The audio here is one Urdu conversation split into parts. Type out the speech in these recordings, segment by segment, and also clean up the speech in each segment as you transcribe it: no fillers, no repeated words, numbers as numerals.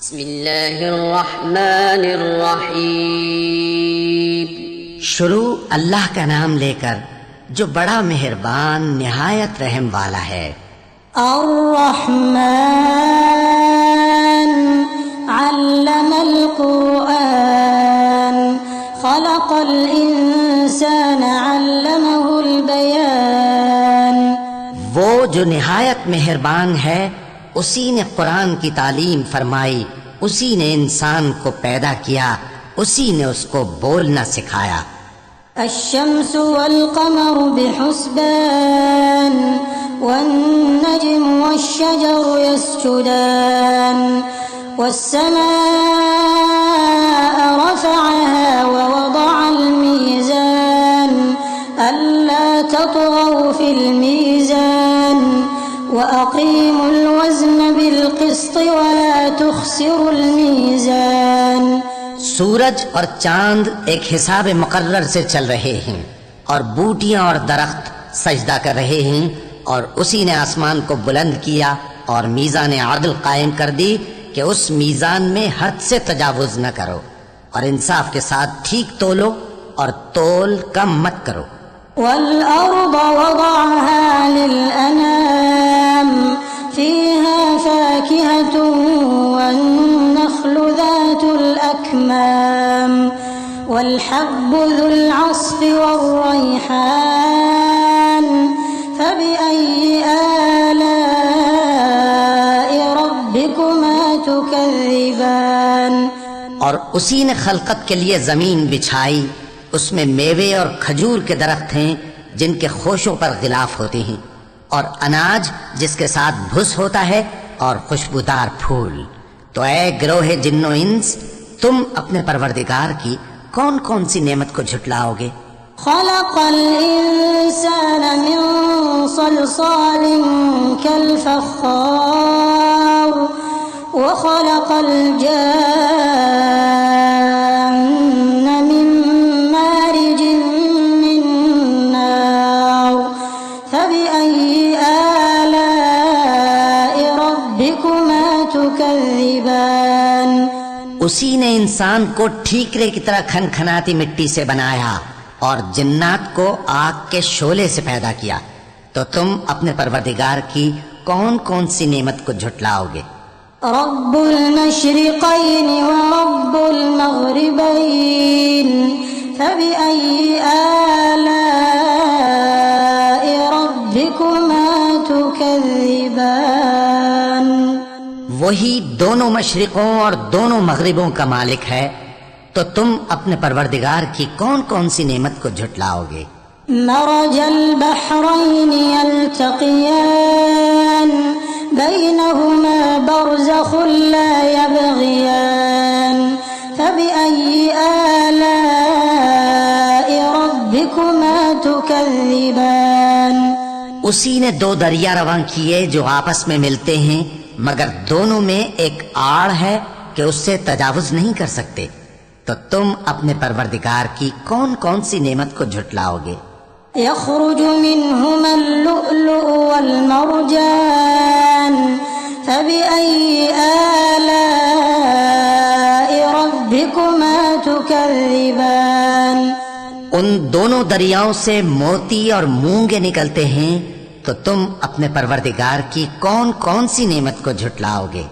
بسم اللہ الرحمن الرحیم۔ شروع اللہ کا نام لے کر جو بڑا مہربان نہایت رحم والا ہے۔ الرحمن علم القرآن خلق الانسان علمه البیان۔ وہ جو نہایت مہربان ہے اسی نے قرآن کی تعلیم فرمائی، اسی نے انسان کو پیدا کیا، اسی نے اس کو بولنا سکھایا۔ الشمس والقمر بحسبان والنجم والشجر يسجدان والسماء رفعها ووضع الميزان ألا تطغوا في الميزان وأقيموا الوزن بالقسط ولا تخسروا الميزان۔ سورج اور چاند ایک حساب مقرر سے چل رہے ہیں، اور بوٹیاں اور درخت سجدہ کر رہے ہیں، اور اسی نے آسمان کو بلند کیا اور میزان عدل قائم کر دی کہ اس میزان میں حد سے تجاوز نہ کرو، اور انصاف کے ساتھ ٹھیک تولو اور تول کم مت کرو۔ والأرض وضعها للأنام فيها فاكهة والنخل ذات الأكمام والحب ذو العصف والريحان فبأي آلاء ربكما تكذبان۔ اور اسی نے خلقت کے لیے زمین بچھائی، اس میں میوے اور کھجور کے درخت ہیں جن کے خوشوں پر غلاف ہوتے ہیں، اور اناج جس کے ساتھ بھس ہوتا ہے، اور خوشبودار پھول۔ تو اے گروہ جن و انس، تم اپنے پروردگار کی کون کون سی نعمت کو جھٹلاؤ گے؟ خلق الإنسان من صلصال كالفخار وخلق الجان من مارج من نار فبأي آلاء ربكما تكذبان۔ اسی نے انسان کو ٹھیکرے کی طرح کھنکھناتی مٹی سے بنایا اور جنات کو آگ کے شعلے سے پیدا کیا، تو تم اپنے پروردگار کی کون کون سی نعمت کو جھٹلاؤ گے؟ رب المشرقين ورب المغربين فبأي آلاء ربكما تكذبان۔ وہی دونوں مشرقوں اور دونوں مغربوں کا مالک ہے، تو تم اپنے پروردگار کی کون کون سی نعمت کو جھٹلاؤ گے؟ مرج البحرين يلتقيان بينهما برزخ لا يبغيان فبأي آلاء ربكما تكذبان۔ اسی نے دو دریا رواں کیے جو آپس میں ملتے ہیں، مگر دونوں میں ایک آڑ ہے کہ اس سے تجاوز نہیں کر سکتے، تو تم اپنے پروردگار کی کون کون سی نعمت کو جھٹلاؤ گے؟ يخرج منهما اللؤلؤ والمرجان فبأي آلاء ربكما تكذبان۔ ان دونوں دریاؤں سے موتی اور مونگے نکلتے ہیں، تو تم اپنے پروردگار کی کون کون سی نعمت کو جھٹلاؤ گے؟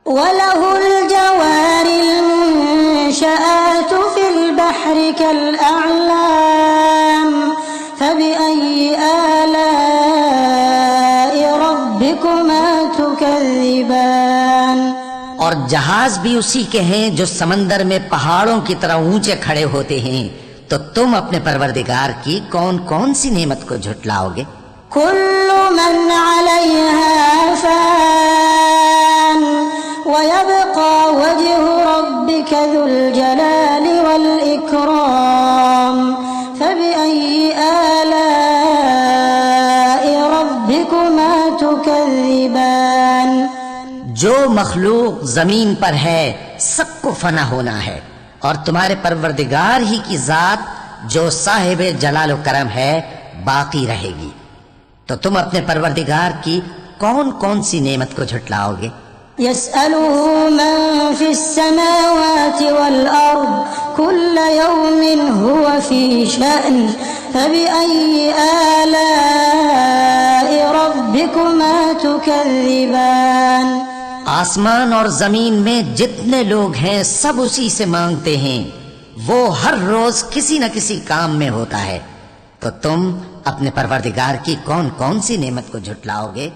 وله الجوار المنشآت في البحر كالأعلام فبأي آلاء ربكما تكذبان۔ اور جہاز بھی اسی کے ہیں جو سمندر میں پہاڑوں کی طرح اونچے کھڑے ہوتے ہیں، تو تم اپنے پروردگار کی کون کون سی نعمت کو جھٹلاؤ گے؟ كل من عليها فان ويبقى وجه ربك ذو الجلال والإكرام فبأي آلاء ربكما تكذبان۔ جو مخلوق زمین پر ہے سب کو فنا ہونا ہے، اور تمہارے پروردگار ہی کی ذات جو صاحب جلال و کرم ہے باقی رہے گی، تو تم اپنے پروردگار کی کون کون سی نعمت کو جھٹلاؤ گے؟ يسأله من في السماوات والأرض كل يوم هو في شأن فبأي آلاء ربكما تكذبان آسمان اور زمین میں جتنے لوگ ہیں سب اسی سے مانگتے ہیں، وہ ہر روز کسی نہ کسی کام میں ہوتا ہے، تو تم اپنے پروردگار کی کون کون سی نعمت کو جھٹلاؤ گے؟